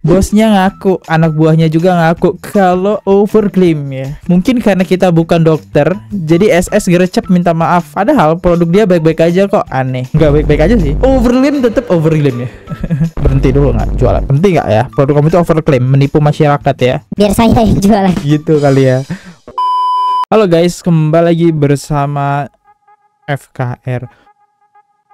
Bosnya ngaku, anak buahnya juga ngaku kalau overclaim ya. Mungkin karena kita bukan dokter, jadi SS gercep minta maaf. Padahal produk dia baik-baik aja kok. Aneh. Nggak baik-baik aja sih. Overclaim tetap overclaim ya. Berhenti dulu nggak jualan. Penting nggak ya? Produk kamu itu overclaim, menipu masyarakat ya. Biar saya yang jualan. Gitu kali ya. Halo guys, kembali lagi bersama FKR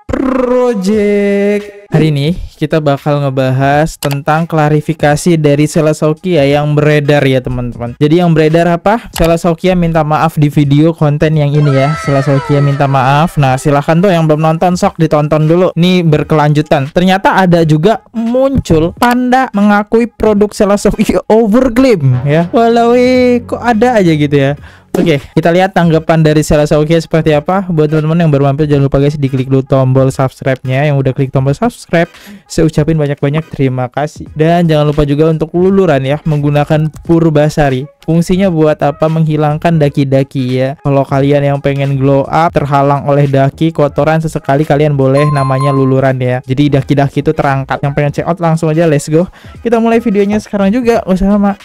Project. Hari ini kita bakal ngebahas tentang klarifikasi dari Selesaukia yang beredar ya teman-teman. Jadi yang beredar apa? Selesaukia minta maaf di video konten yang ini ya. Selesaukia minta maaf. Nah silahkan tuh yang belum nonton sok ditonton dulu. Ini berkelanjutan. Ternyata ada juga muncul Panda mengakui produk Selesaukia overclaim ya. Walau kok ada aja gitu ya. Oke, kita lihat tanggapan dari Selesaukia seperti apa. Buat teman-teman yang baru mampir, jangan lupa guys diklik dulu tombol subscribe-nya. Yang udah klik tombol subscribe, saya ucapin banyak-banyak terima kasih. Dan jangan lupa juga untuk luluran ya, menggunakan Purbasari. Fungsinya buat apa? Menghilangkan daki-daki ya. Kalau kalian yang pengen glow up, terhalang oleh daki, kotoran, sesekali kalian boleh namanya luluran ya. Jadi daki-daki itu terangkat. Yang pengen check out langsung aja, let's go. Kita mulai videonya sekarang juga. Usah lama.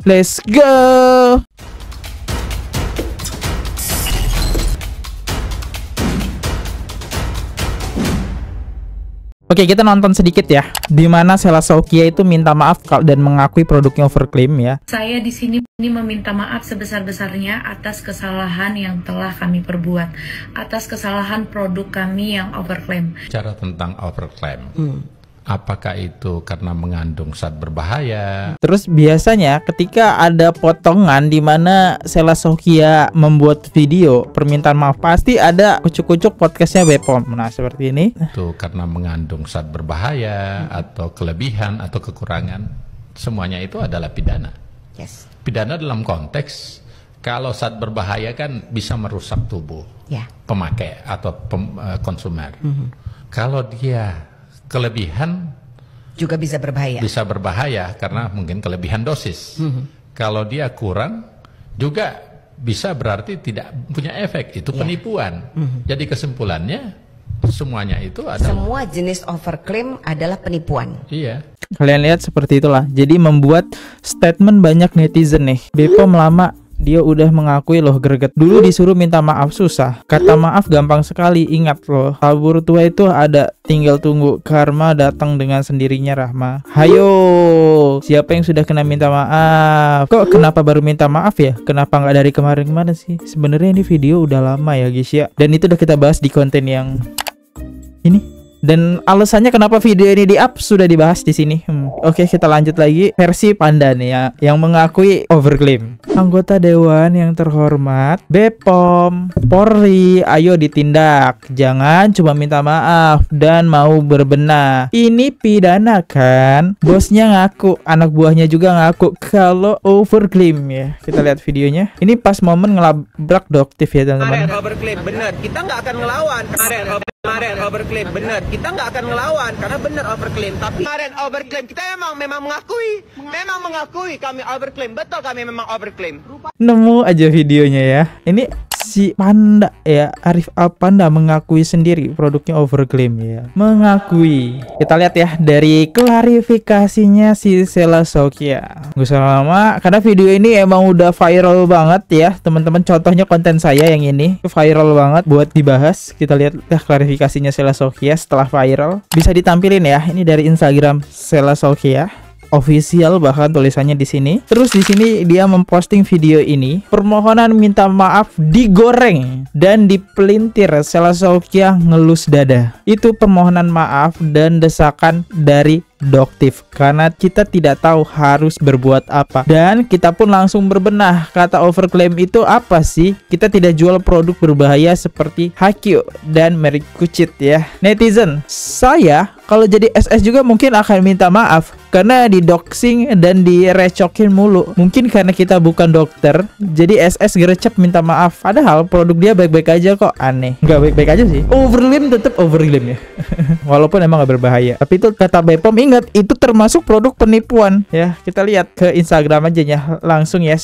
Let's go. Oke, kita nonton sedikit ya, di mana Selesaukia itu minta maaf dan mengakui produknya overclaim ya. Saya di sini meminta maaf sebesar-besarnya atas kesalahan yang telah kami perbuat, atas kesalahan produk kami yang overclaim. Bicara tentang overclaim, apakah itu karena mengandung zat berbahaya? Terus biasanya ketika ada potongan di mana Selesaukia membuat video permintaan maaf, pasti ada kucuk-kucuk podcastnya Bepom. Nah seperti ini. Itu karena mengandung zat berbahaya atau kelebihan atau kekurangan. Semuanya itu adalah pidana. Yes. Pidana dalam konteks kalau zat berbahaya kan bisa merusak tubuh pemakai atau konsumer. Kalau dia kelebihan juga bisa berbahaya. Bisa berbahaya karena mungkin kelebihan dosis. Kalau dia kurang juga bisa berarti tidak punya efek. Itu penipuan. Jadi kesimpulannya semuanya itu adalah semua jenis overclaim adalah penipuan. Iya. Kalian lihat seperti itulah. Jadi membuat statement banyak netizen nih. Bepom lama dia udah mengakui loh greget. Dulu disuruh minta maaf susah. Kata maaf gampang sekali. Ingat loh, tabur tua itu ada. Tinggal tunggu karma datang dengan sendirinya Rahma. Hayo, siapa yang sudah kena minta maaf? Kok kenapa baru minta maaf ya? Kenapa nggak dari kemarin-kemarin sih? Sebenarnya ini video udah lama ya guys ya. Dan itu udah kita bahas di konten yang ini. Dan alasannya kenapa video ini di-up sudah dibahas di sini. Oke, kita lanjut lagi versi Panda nih ya, yang mengakui overclaim. Anggota dewan yang terhormat, Bepom, Polri, ayo ditindak. Jangan cuma minta maaf dan mau berbenah. Ini pidana kan? Bosnya ngaku, anak buahnya juga ngaku kalau overclaim ya. Kita lihat videonya. Ini pas momen ngelabrak doktif ya teman-teman. Kemarin overclaim bener, kita nggak akan ngelawan. Kemarin overclaim bener, kita nggak akan ngelawan karena bener overclaim. Tapi kemarin overclaim kita memang mengakui kami overclaim, betul kami memang overclaim. Nemu aja videonya ya. Ini si Panda ya, Arif Alpanda mengakui sendiri produknya overclaim ya. Mengakui. Kita lihat ya dari klarifikasinya si Selesaukia. Gak usah lama karena video ini emang udah viral banget ya teman-teman. Contohnya konten saya yang ini viral banget buat dibahas. Kita lihat ya klarifikasinya Selesaukia setelah viral. Bisa ditampilin ya. Ini dari Instagram Selesaukia official, bahkan tulisannya di sini. Terus di sini dia memposting video ini. Permohonan minta maaf digoreng dan dipelintir. Selesaukia ngelus dada. Itu permohonan maaf dan desakan dari doktif karena kita tidak tahu harus berbuat apa, dan kita pun langsung berbenah. Kata overclaim itu apa sih? Kita tidak jual produk berbahaya seperti Hakio dan merek kucit ya. Netizen, saya kalau jadi SS juga mungkin akan minta maaf karena didoxing dan direcokin mulu. Mungkin karena kita bukan dokter, jadi SS gercep minta maaf. Padahal produk dia baik-baik aja kok. Aneh. Nggak baik-baik aja sih. Overclaim tetap overclaim ya. Walaupun emang nggak berbahaya. Tapi itu kata Bepom, ingat itu termasuk produk penipuan ya. Kita lihat ke Instagram aja ya langsung ya.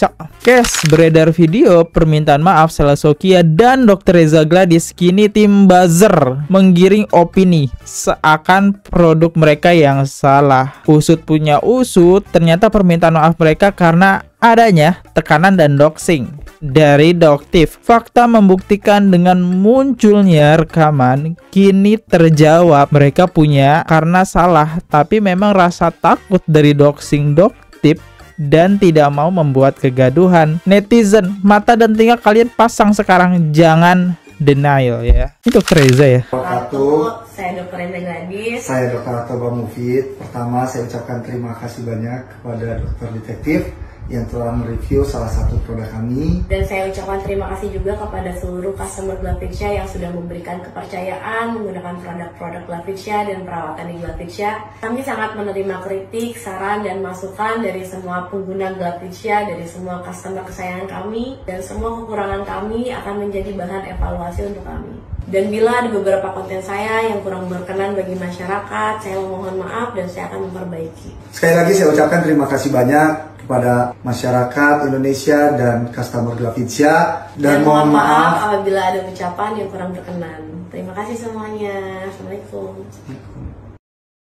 Kes beredar video permintaan maaf Selesaukia dan Dr. Reza Gladys. Kini tim buzzer menggiring opini seakan produk mereka yang salah. Usut usut punya usut, ternyata permintaan maaf mereka karena adanya tekanan dan doxing dari Doktif. Fakta membuktikan dengan munculnya rekaman kini terjawab mereka punya karena salah, tapi memang rasa takut dari doxing Doktif dan tidak mau membuat kegaduhan. Netizen, mata dan telinga kalian pasang sekarang, jangan denial ya. Itu Dr. Reza ya. Saya Dr. Reza Gladys. Saya Dr. Atoba Mufid. Pertama saya ucapkan terima kasih banyak kepada dokter detektif yang telah mereview salah satu produk kami. Dan saya ucapkan terima kasih juga kepada seluruh customer Glavicia yang sudah memberikan kepercayaan menggunakan produk-produk Glavicia dan perawatan di Glavicia. Kami sangat menerima kritik, saran, dan masukan dari semua pengguna Glavicia, dari semua customer kesayangan kami, dan semua kekurangan kami akan menjadi bahan evaluasi untuk kami. Dan bila ada beberapa konten saya yang kurang berkenan bagi masyarakat, saya mohon maaf dan saya akan memperbaiki. Sekali lagi saya ucapkan terima kasih banyak kepada masyarakat Indonesia dan customer Glavicia, dan mohon maaf apabila ada ucapan yang kurang berkenan. Terima kasih semuanya. Assalamualaikum.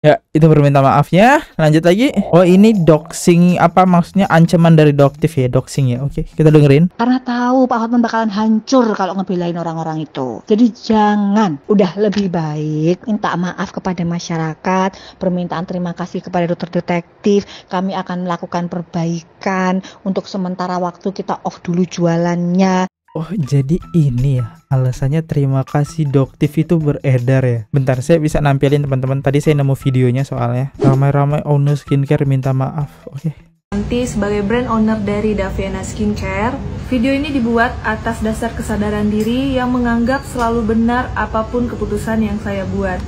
Ya, itu permintaan maafnya. Lanjut lagi. Oh, ini doxing, apa maksudnya, ancaman dari Doktif ya, doxing ya. Oke, kita dengerin. Karena tahu Pak Hotman bakalan hancur kalau ngebelain orang-orang itu. Jadi jangan, udah lebih baik minta maaf kepada masyarakat, permintaan terima kasih kepada dokter detektif. Kami akan melakukan perbaikan. Untuk sementara waktu kita off dulu jualannya. Oh, jadi ini ya alasannya terima kasih Doktif itu beredar ya. Bentar, saya bisa nampilin teman-teman. Tadi saya nemu videonya soalnya. Ramai-ramai owner skincare minta maaf. Oke. Nanti sebagai brand owner dari Daviana Skincare, video ini dibuat atas dasar kesadaran diri yang menganggap selalu benar apapun keputusan yang saya buat.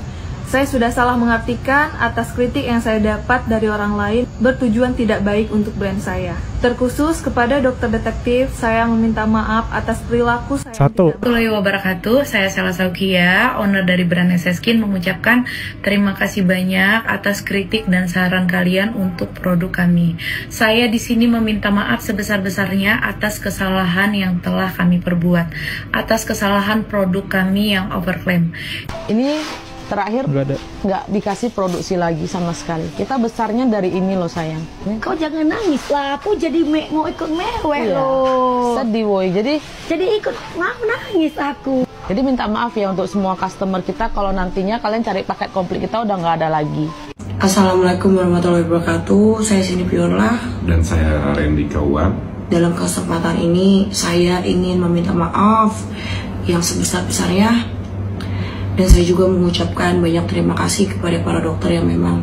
Saya sudah salah mengartikan atas kritik yang saya dapat dari orang lain bertujuan tidak baik untuk brand saya. Terkhusus kepada dokter detektif, saya meminta maaf atas perilaku saya. Assalamualaikum wabarakatuh. Saya Sela Saukia, owner dari brand SS Skin, mengucapkan terima kasih banyak atas kritik dan saran kalian untuk produk kami. Saya di sini meminta maaf sebesar-besarnya atas kesalahan yang telah kami perbuat, atas kesalahan produk kami yang overclaim. Ini terakhir nggak dikasih produksi lagi sama sekali. Kita besarnya dari ini loh sayang. Kau jangan nangis lah, aku jadi mau ikut mewek loh. Sedih woy, jadi ikut nangis aku. Jadi minta maaf ya untuk semua customer kita kalau nantinya kalian cari paket komplit kita udah nggak ada lagi. Assalamualaikum warahmatullahi wabarakatuh. Saya Cindy Piorla. Dan saya Randy Kauan. Dalam kesempatan ini saya ingin meminta maaf yang sebesar-besarnya. Dan saya juga mengucapkan banyak terima kasih kepada para dokter yang memang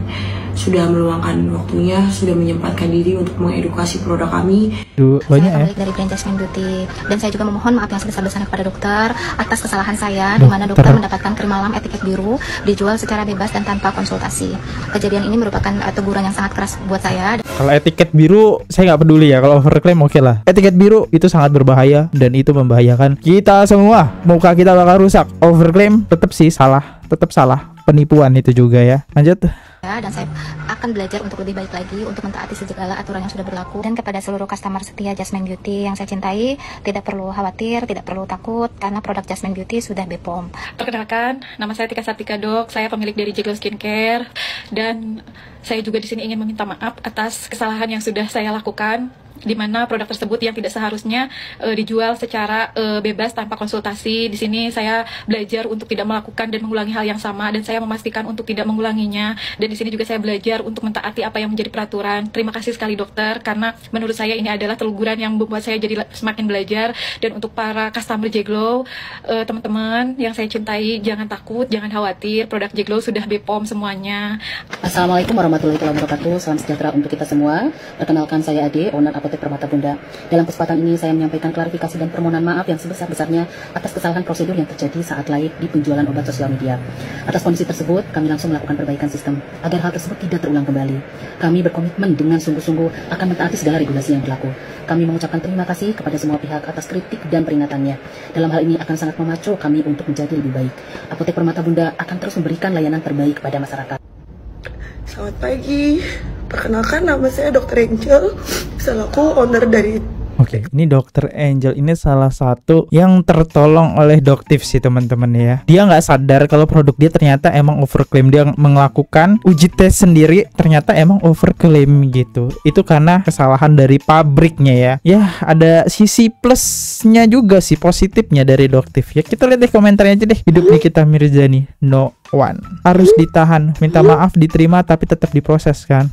sudah meluangkan waktunya, sudah menyempatkan diri untuk mengedukasi produk kami. Banyak ya. Dari brand Jasmine Beauty, dan saya juga memohon maaf yang sebesar-besarnya kepada dokter atas kesalahan saya, di mana dokter mendapatkan krim malam etiket biru dijual secara bebas dan tanpa konsultasi. Kejadian ini merupakan teguran yang sangat keras buat saya. Kalau etiket biru saya nggak peduli ya, kalau overclaim oke lah. Etiket biru itu sangat berbahaya dan itu membahayakan kita semua. Muka kita bakal rusak. Overclaim tetap sih salah, tetap salah. Penipuan itu juga ya. Lanjut. Dan saya akan belajar untuk lebih baik lagi untuk mentaati segala aturan yang sudah berlaku. Dan kepada seluruh customer setia Jasmine Beauty yang saya cintai, tidak perlu khawatir, tidak perlu takut karena produk Jasmine Beauty sudah BPOM. Perkenalkan, nama saya Tika Sartika Dok. Saya pemilik dari Jiglo Skincare, dan saya juga di sini ingin meminta maaf atas kesalahan yang sudah saya lakukan, di mana produk tersebut yang tidak seharusnya dijual secara bebas tanpa konsultasi. Di sini saya belajar untuk tidak melakukan dan mengulangi hal yang sama, dan saya memastikan untuk tidak mengulanginya. Dan di sini juga saya belajar untuk mentaati apa yang menjadi peraturan. Terima kasih sekali dokter, karena menurut saya ini adalah teguran yang membuat saya jadi semakin belajar. Dan untuk para customer Jiglo, teman-teman yang saya cintai, jangan takut, jangan khawatir, produk Jiglo sudah BPOM semuanya. Assalamualaikum warahmatullahi wabarakatuh. Salam sejahtera untuk kita semua. Perkenalkan, saya Ade, owner Apotek Permata Bunda. Dalam kesempatan ini saya menyampaikan klarifikasi dan permohonan maaf yang sebesar-besarnya atas kesalahan prosedur yang terjadi saat live di penjualan obat sosial media. Atas kondisi tersebut, kami langsung melakukan perbaikan sistem agar hal tersebut tidak terulang kembali. Kami berkomitmen dengan sungguh-sungguh akan mentaati segala regulasi yang berlaku. Kami mengucapkan terima kasih kepada semua pihak atas kritik dan peringatannya. Dalam hal ini akan sangat memacu kami untuk menjadi lebih baik. Apotek Permata Bunda akan terus memberikan layanan terbaik kepada masyarakat. Selamat pagi. Perkenalkan, nama saya Dr. Angel, selaku owner dari Oke, ini Dokter Angel ini salah satu yang tertolong oleh Doktif sih teman-teman ya. Dia nggak sadar kalau produk dia ternyata emang overclaim. Dia melakukan uji tes sendiri, ternyata emang overclaim gitu. Itu karena kesalahan dari pabriknya ya. Ya, ada sisi plusnya juga sih, positifnya dari Doktif ya. Kita lihat deh komentarnya aja deh. Hidup Nikita Mirzani, no one. Harus ditahan, minta maaf, diterima, tapi tetap diproses kan.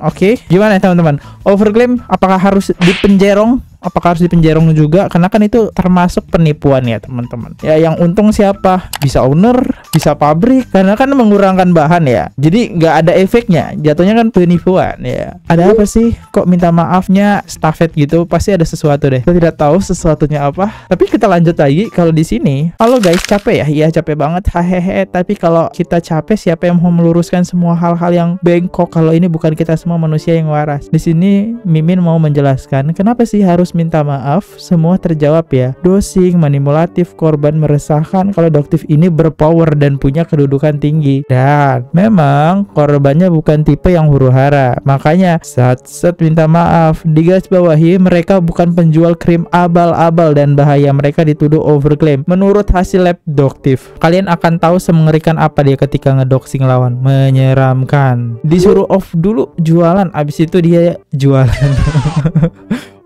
Oke. Gimana ya teman-teman? Overclaim apakah harus dipenjerong? Apakah harus dipenjerong juga? Karena kan itu termasuk penipuan ya teman-teman. Ya yang untung siapa? Bisa owner, bisa pabrik. Karena kan mengurangkan bahan ya. Jadi nggak ada efeknya. Jatuhnya kan penipuan ya. Ada apa sih? Kok minta maafnya stafet gitu? Pasti ada sesuatu deh. Kita tidak tahu sesuatunya apa. Tapi kita lanjut lagi. Kalau di sini, halo guys, capek ya? Iya capek banget. Hahehe. Tapi kalau kita capek, siapa yang mau meluruskan semua hal-hal yang bengkok? Kalau ini bukan kita semua manusia yang waras. Di sini Mimin mau menjelaskan kenapa sih harus minta maaf. Semua terjawab ya. Dosing, manipulatif, korban meresahkan kalau Doktif ini berpower dan punya kedudukan tinggi. Dan memang korbannya bukan tipe yang huru-hara. Makanya saat minta maaf. Digarisbawahi mereka bukan penjual krim abal-abal dan bahaya. Mereka dituduh overclaim. Menurut hasil lab Doktif, kalian akan tahu semengerikan apa dia ketika ngedoxing lawan. Menyeramkan. Disuruh off dulu jualan, abis itu dia jualan.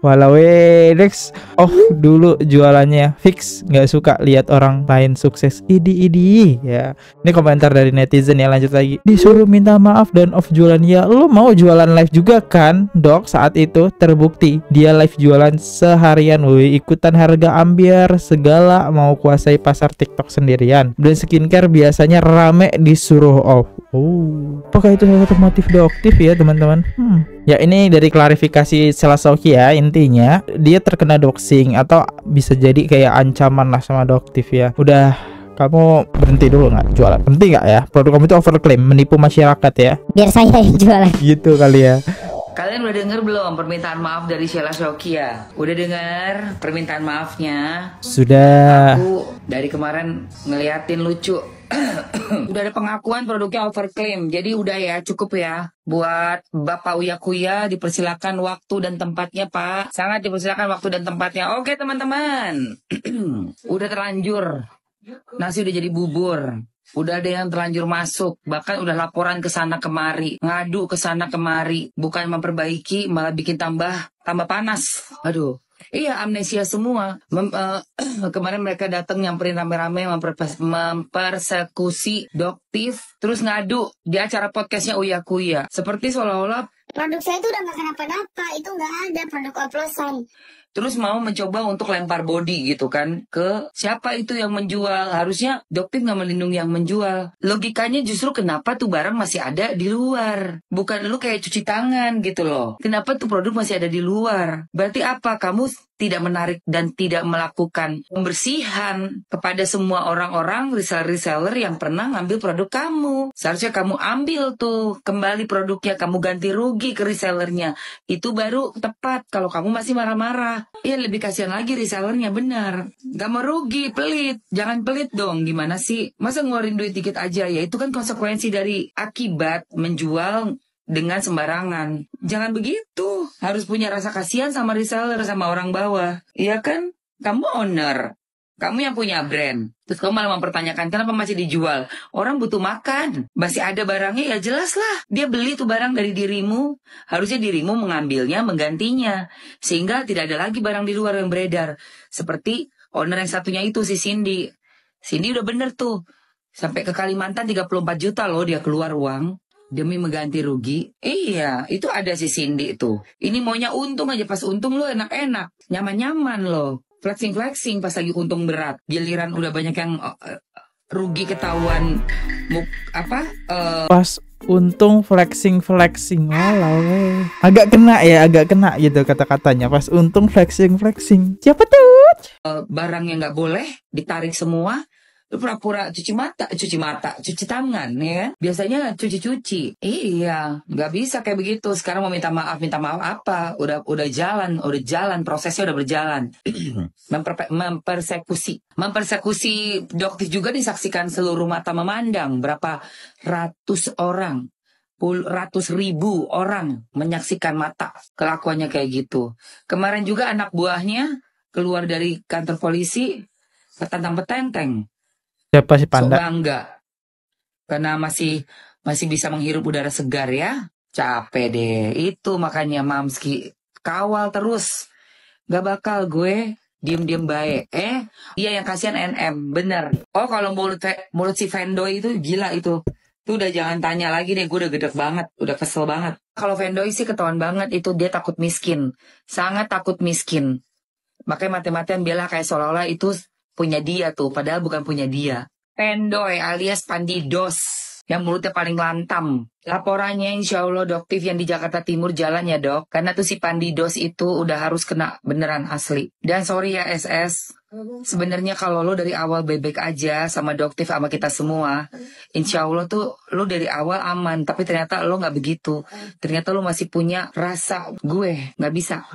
Walau next dulu jualannya fix, nggak suka lihat orang lain sukses. Idi ya. Ini komentar dari netizen ya. Lanjut lagi. Disuruh minta maaf dan off jualan. Ya lu mau jualan live juga kan Dok? Saat itu terbukti dia live jualan seharian. Ikutan harga ambiar segala, mau kuasai pasar TikTok sendirian. Dan skincare biasanya rame disuruh off. Apakah itu salah satu motif Doktif ya teman-teman? Ya ini dari klarifikasi Selesauki ya. Intinya dia terkena doxing atau bisa jadi kayak ancaman lah sama Doktif ya. Udah, kamu berhenti dulu nggak jualan? Berhenti nggak ya? Produk kamu itu overclaim, menipu masyarakat ya. Biar saya yang jualan. Gitu kali ya. Kalian udah denger belum permintaan maaf dari Sheila Shokia? Udah denger permintaan maafnya? Sudah. Aku dari kemarin ngeliatin lucu. Udah ada pengakuan produknya overclaim. Jadi udah ya, cukup ya. Buat Bapak Uya Kuya dipersilakan waktu dan tempatnya Pak. Sangat dipersilakan waktu dan tempatnya. Oke teman-teman. Udah terlanjur. Nasi udah jadi bubur. Udah ada yang terlanjur masuk. Bahkan udah laporan ke sana kemari. Ngadu ke sana kemari. Bukan memperbaiki, malah bikin tambah panas. Aduh. Iya, amnesia semua. Kemarin mereka datang nyamperin rame-rame, mempersekusi Doktif, terus ngadu di acara podcastnya Uya Kuya. Seperti seolah-olah produk saya itu udah gak kenapa-napa, itu gak ada produk oplosan. Terus mau mencoba untuk lempar body gitu kan ke siapa itu yang menjual. Harusnya Doktif gak melindungi yang menjual. Logikanya justru kenapa tuh barang masih ada di luar. Bukan lu kayak cuci tangan gitu loh. Kenapa tuh produk masih ada di luar. Berarti apa? Kamu tidak menarik dan tidak melakukan pembersihan kepada semua orang-orang reseller-reseller yang pernah ngambil produk kamu. Seharusnya kamu ambil tuh kembali produknya, kamu ganti rugi ke resellernya. Itu baru tepat. Kalau kamu masih marah-marah, ya lebih kasihan lagi resellernya, benar. Gak mau rugi, pelit. Jangan pelit dong, gimana sih? Masa ngeluarin duit dikit aja? Ya itu kan konsekuensi dari akibat menjual dengan sembarangan. Jangan begitu. Harus punya rasa kasihan sama reseller, sama orang bawah. Iya kan? Kamu owner. Kamu yang punya brand. Terus kamu malah mempertanyakan kenapa masih dijual. Orang butuh makan. Masih ada barangnya, ya jelas lah. Dia beli tuh barang dari dirimu. Harusnya dirimu mengambilnya, menggantinya. Sehingga tidak ada lagi barang di luar yang beredar. Seperti owner yang satunya itu, si Cindy. Cindy udah bener tuh. Sampai ke Kalimantan 34 juta loh dia keluar uang. Demi mengganti rugi. Iya, itu ada si Cindy tuh. Ini maunya untung aja. Pas untung lo enak-enak. Nyaman-nyaman lo. Flexing-flexing pas lagi untung berat. Giliran udah banyak yang rugi ketahuan. Pas untung flexing-flexing. Walau. Agak kena gitu kata-katanya. Pas untung flexing-flexing. Siapa tuh? Barang yang gak boleh ditarik semua. Lu pura-pura cuci tangan, ya kan? Biasanya cuci-cuci. Iya, nggak bisa kayak begitu. Sekarang mau minta maaf apa? Udah jalan, prosesnya udah berjalan. Mempersekusi Doktif juga disaksikan seluruh mata memandang. Berapa ratus orang ratus ribu orang menyaksikan mata kelakuannya kayak gitu. Kemarin juga anak buahnya keluar dari kantor polisi petentang-petenteng. Siapa si Panda? So bangga karena masih bisa menghirup udara segar ya. Capek deh. Itu makanya Mamski kawal terus. Gak bakal gue diem-diem baik. Iya yang kasihan NM, bener. Oh kalau mulut si Vendoy itu gila itu. Tuh udah jangan tanya lagi deh, gue udah gedek banget, udah kesel banget. Kalau Vendoy sih ketahuan banget itu dia takut miskin. Sangat takut miskin. Makanya mati-matian bela kayak seolah-olah itu punya dia tuh, padahal bukan punya dia. Vendoy alias Pandidos. Yang mulutnya paling lantam. Laporannya insya Allah Doktif yang di Jakarta Timur jalan ya dok. Karena tuh si Pandidos itu udah harus kena beneran asli. Dan sorry ya SS. Sebenarnya kalau lo dari awal bebek aja sama Doktif sama kita semua, insya Allah tuh lo dari awal aman. Tapi ternyata lo gak begitu. Ternyata lo masih punya rasa gue gak bisa.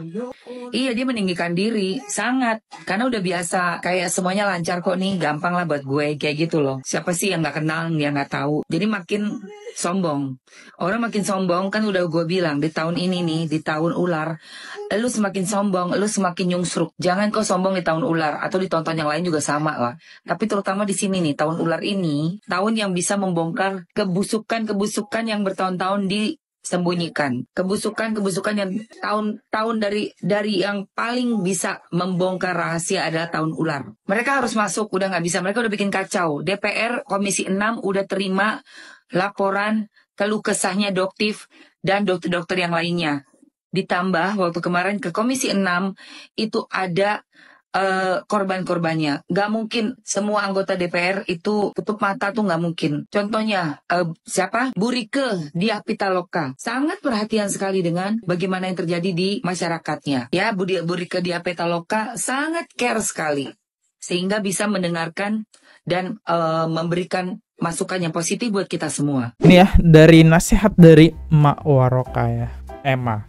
Iya dia meninggikan diri sangat. Karena udah biasa kayak semuanya lancar kok nih, gampang lah buat gue kayak gitu loh. Siapa sih yang gak kenal, yang gak tahu. Jadi makin sombong. Orang makin sombong kan udah gue bilang di tahun ini nih, di tahun ular, lu semakin sombong, lu semakin nyungsruk. Jangan kau sombong di tahun ular atau di tahun-tahun yang lain juga sama lah. Tapi terutama di sini nih, tahun ular ini, tahun yang bisa membongkar kebusukan yang bertahun-tahun disembunyikan. Kebusukan yang tahun dari yang paling bisa membongkar rahasia adalah tahun ular. Mereka harus masuk, udah nggak bisa. Mereka udah bikin kacau. DPR Komisi 6 udah terima laporan keluh kesahnya Doktif dan dokter-dokter yang lainnya. Ditambah waktu kemarin ke Komisi 6 itu ada korban-korbannya. Gak mungkin semua anggota DPR itu tutup mata tuh gak mungkin. Contohnya siapa? Bu Rike Diah Pitaloka sangat perhatian sekali dengan bagaimana yang terjadi di masyarakatnya. Ya Bu Rike Diah Pitaloka sangat care sekali sehingga bisa mendengarkan dan memberikan masukan yang positif buat kita semua. Ini ya dari nasihat dari Mak Waroka ya. Emma.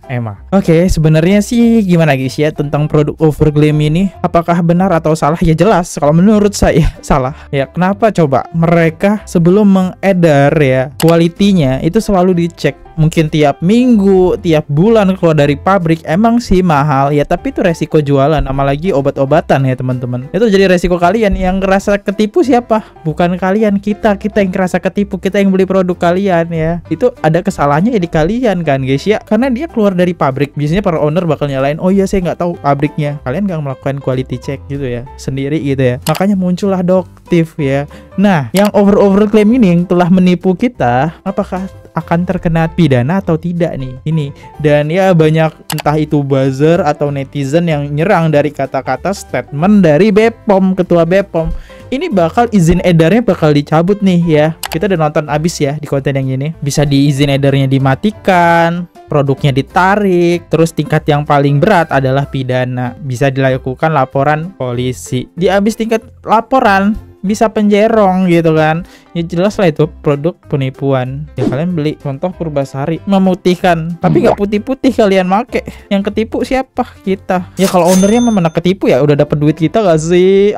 Oke, sebenarnya sih gimana guys ya tentang produk Overgleam ini? Apakah benar atau salah? Ya jelas, kalau menurut saya salah. Ya kenapa coba? Mereka sebelum mengedar ya kualitinya itu selalu dicek. Mungkin tiap minggu, tiap bulan keluar dari pabrik. Emang sih mahal ya, tapi itu resiko jualan. Apalagi obat-obatan ya teman-teman. Itu jadi resiko kalian. Yang ngerasa ketipu siapa? Bukan kalian, kita yang ngerasa ketipu. Kita yang beli produk kalian ya. Itu ada kesalahannya ya di kalian kan guys ya. Karena dia keluar dari pabrik. Biasanya para owner bakal nyalain, oh iya saya nggak tahu pabriknya. Kalian nggak melakukan quality check gitu ya sendiri gitu ya. Makanya muncullah Doktif ya. Nah yang overclaim ini yang telah menipu kita, apakah akan terkena pidana atau tidak nih ini? Dan ya banyak entah itu buzzer atau netizen yang nyerang dari kata-kata statement dari BPOM, ketua BPOM. Ini bakal izin edarnya bakal dicabut nih ya. Kita udah nonton abis ya di konten yang ini. Bisa izin edarnya dimatikan, produknya ditarik, terus tingkat yang paling berat adalah pidana. Bisa dilakukan laporan polisi. Di abis tingkat laporan bisa penjerong gitu kan. Ya jelas lah itu produk penipuan. Ya kalian beli contoh Purbasari memutihkan, tapi nggak putih-putih kalian make. Yang ketipu siapa? Kita. Ya kalau ownernya mana ketipu ya udah dapat duit kita gak sih?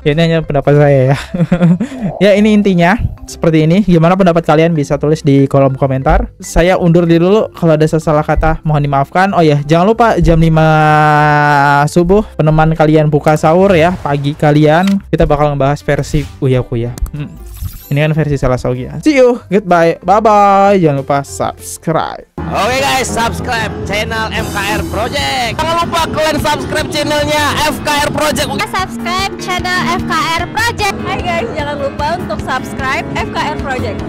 Ya ini hanya pendapat saya ya. Ya ini intinya seperti ini. Gimana pendapat kalian? Bisa tulis di kolom komentar. Saya undur diri dulu. Kalau ada salah kata mohon dimaafkan. Oh ya jangan lupa jam 5 subuh peneman kalian buka sahur ya. Pagi kalian kita bakal ngebahas versi Uya-Kuya. Ini kan versi Salah Saugia. See you, goodbye, bye-bye. Jangan lupa subscribe. Oke guys, subscribe channel FKR Project. Jangan lupa kalian subscribe channelnya FKR Project. Subscribe channel FKR Project. Hai guys, jangan lupa untuk subscribe FKR Project.